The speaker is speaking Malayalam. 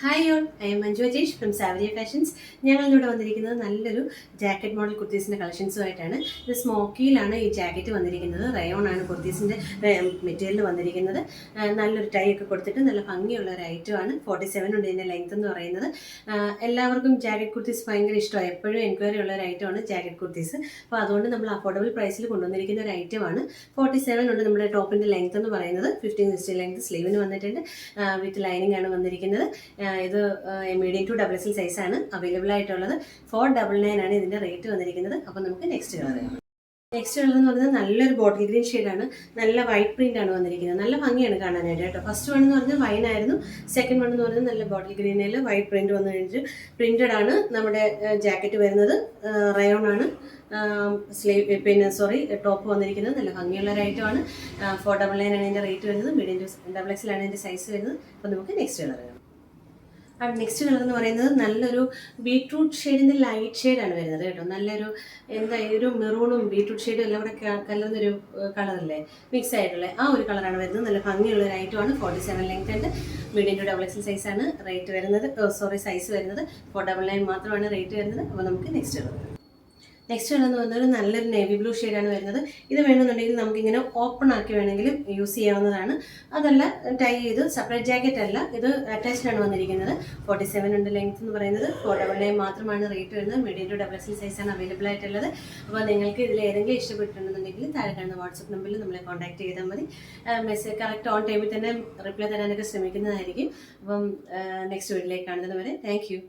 Hi all, I M Manju Ajesh from Sawariya fashions. ഞങ്ങളിവിടെ വന്നിരിക്കുന്നത് നല്ലൊരു ജാക്കറ്റ് മോഡൽ കുർത്തീസിൻ്റെ കളക്ഷൻസുമായിട്ടാണ്. ഇത് സ്മോക്കിയിലാണ് ഈ ജാക്കറ്റ് വന്നിരിക്കുന്നത്. റയോൺ ആണ് കുർത്തീസിൻ്റെ മെറ്റീരിയൽ വന്നിരിക്കുന്നത്. നല്ലൊരു ടൈ ഒക്കെ കൊടുത്തിട്ട് നല്ല ഭംഗിയുള്ള ഒരു ഐറ്റമാണ്. 47 ഉണ്ട് ഇതിൻ്റെ ലെങ്ത് എന്ന് പറയുന്നത്. എല്ലാവർക്കും ജാക്കറ്റ് കുർത്തീസ് ഭയങ്കര ഇഷ്ടമാണ്. എപ്പോഴും എൻക്വയറി ഉള്ള ഒരു ഐറ്റമാണ് ജാക്കറ്റ് കുർത്തീസ്. അപ്പോൾ അതുകൊണ്ട് നമ്മൾ അഫോർഡബിൾ പ്രൈസിൽ കൊണ്ടുവന്നിരിക്കുന്ന ഒരു ഐറ്റമാണ്. 47 ഉണ്ട് നമ്മുടെ ടോപ്പിൻ്റെ ലെങ്ത് എന്ന് പറയുന്നത്. 15 ലെങ്ത് സ്ലീവിന് വന്നിട്ടുണ്ട്. വിത്ത് ലൈനിങ് ആണ് വന്നിരിക്കുന്നത്. ഇത് മീഡിയം ടു ഡബിൾ എക്സൽ സൈസാണ് അവൈലബിൾ ആയിട്ടുള്ളത്. 499 ആണ് ഇതിൻ്റെ റേറ്റ് വന്നിരിക്കുന്നത്. അപ്പോൾ നമുക്ക് നെക്സ്റ്റ് കളർ കാണാം. നെക്സ്റ്റ് കളർ എന്ന് പറയുന്നത് നല്ലൊരു ബോട്ടിൽ ഗ്രീൻ ഷെയ്ഡാണ്. നല്ല വൈറ്റ് പ്രിന്റ് ആണ് വന്നിരിക്കുന്നത്. നല്ല ഭംഗിയാണ് കാണാനായിട്ട് കേട്ടോ. ഫസ്റ്റ് വൺ എന്ന് പറഞ്ഞാൽ വൈൻ ആയിരുന്നു. സെക്കൻഡ് വൺ എന്ന് പറഞ്ഞാൽ നല്ല ബോട്ടിൽ ഗ്രീനിൽ വൈറ്റ് പ്രിന്റ് വന്നു കഴിഞ്ഞിട്ട് പ്രിന്റഡ് ആണ്. നമ്മുടെ ജാക്കറ്റ് വരുന്നത് റയോൺ ആണ്. ടോപ്പ് വന്നിരിക്കുന്നത് നല്ല ഭംഗിയുള്ള ഒരു ഐറ്റമാണ്. 499 ആണ് ഇതിൻ്റെ റേറ്റ് വരുന്നത്. മീഡിയം ടു ഡബിൾ എക്സൽ ആണ് ഇതിൻ്റെ സൈസ് വരുന്നത്. അപ്പോൾ നമുക്ക് നെക്സ്റ്റ് കളർ കാണാം. നെക്സ്റ്റ് കളർ എന്ന് പറയുന്നത് നല്ലൊരു ബീട്രൂട്ട് ഷെയ്ഡിൻ്റെ ലൈറ്റ് ഷെയ്ഡാണ് വരുന്നത് കേട്ടോ. നല്ലൊരു ഒരു മെറൂണും ബീട്രൂട്ട് ഷെയ്ഡും എല്ലാം കൂടെ കലർന്നൊരു കളറല്ലേ, മിക്സ് ആയിട്ടുള്ള ആ ഒരു കളറാണ് വരുന്നത്. നല്ല ഭംഗിയുള്ള ഒരു ഐറ്റമാണ്. 47 ലെങ്ത് ഉണ്ട്. മീഡിയം ടു ഡബിൾ എക്സൽ സൈസാണ് റേറ്റ് വരുന്നത്. സൈസ് വരുന്നത്. 499 മാത്രമാണ് റേറ്റ് വരുന്നത്. അപ്പോൾ നമുക്ക് നെക്സ്റ്റ് കളർ. നെക്സ്റ്റ് കളർ എന്ന് പറഞ്ഞാൽ നല്ലൊരു നേവി ബ്ലൂ ഷെയ്ഡാണ് വരുന്നത്. ഇത് വേണമെന്നുണ്ടെങ്കിൽ നമുക്കിങ്ങനെ ഓപ്പൺ ആക്കി വേണമെങ്കിലും യൂസ് ചെയ്യാവുന്നതാണ്. അതല്ല ടൈ ചെയ്ത് സെപ്പറേറ്റ് ജാക്കറ്റ് അല്ല, ഇത് അറ്റാച്ച്ഡ് ആണ് വന്നിരിക്കുന്നത്. 47 ഉണ്ട് ലെങ്ത് എന്ന് പറയുന്നത്. 499 മാത്രമാണ് റേറ്റ് വരുന്നത്. മീഡിയം ടു ഡബിൾ എക്സൽ സൈസാണ് അവൈലബിൾ ആയിട്ടുള്ളത്. അപ്പോൾ നിങ്ങൾക്ക് ഇതിൽ ഏതെങ്കിലും ഇഷ്ടപ്പെട്ടിട്ടുണ്ടെന്നുണ്ടെങ്കിൽ താഴെ കാണുന്ന വാട്സപ്പ് നമ്പറിൽ നമ്മളെ കോൺടാക്ട് ചെയ്താൽ മതി. മെസ്സേജ് കറക്റ്റ് ഓൺ ടൈമിൽ തന്നെ റിപ്ലൈ തരാനൊക്കെ ശ്രമിക്കുന്നതായിരിക്കും. അപ്പം നെക്സ്റ്റ് വീഡിയോയിലേക്ക് കാണുന്നത് വരെ താങ്ക് യു.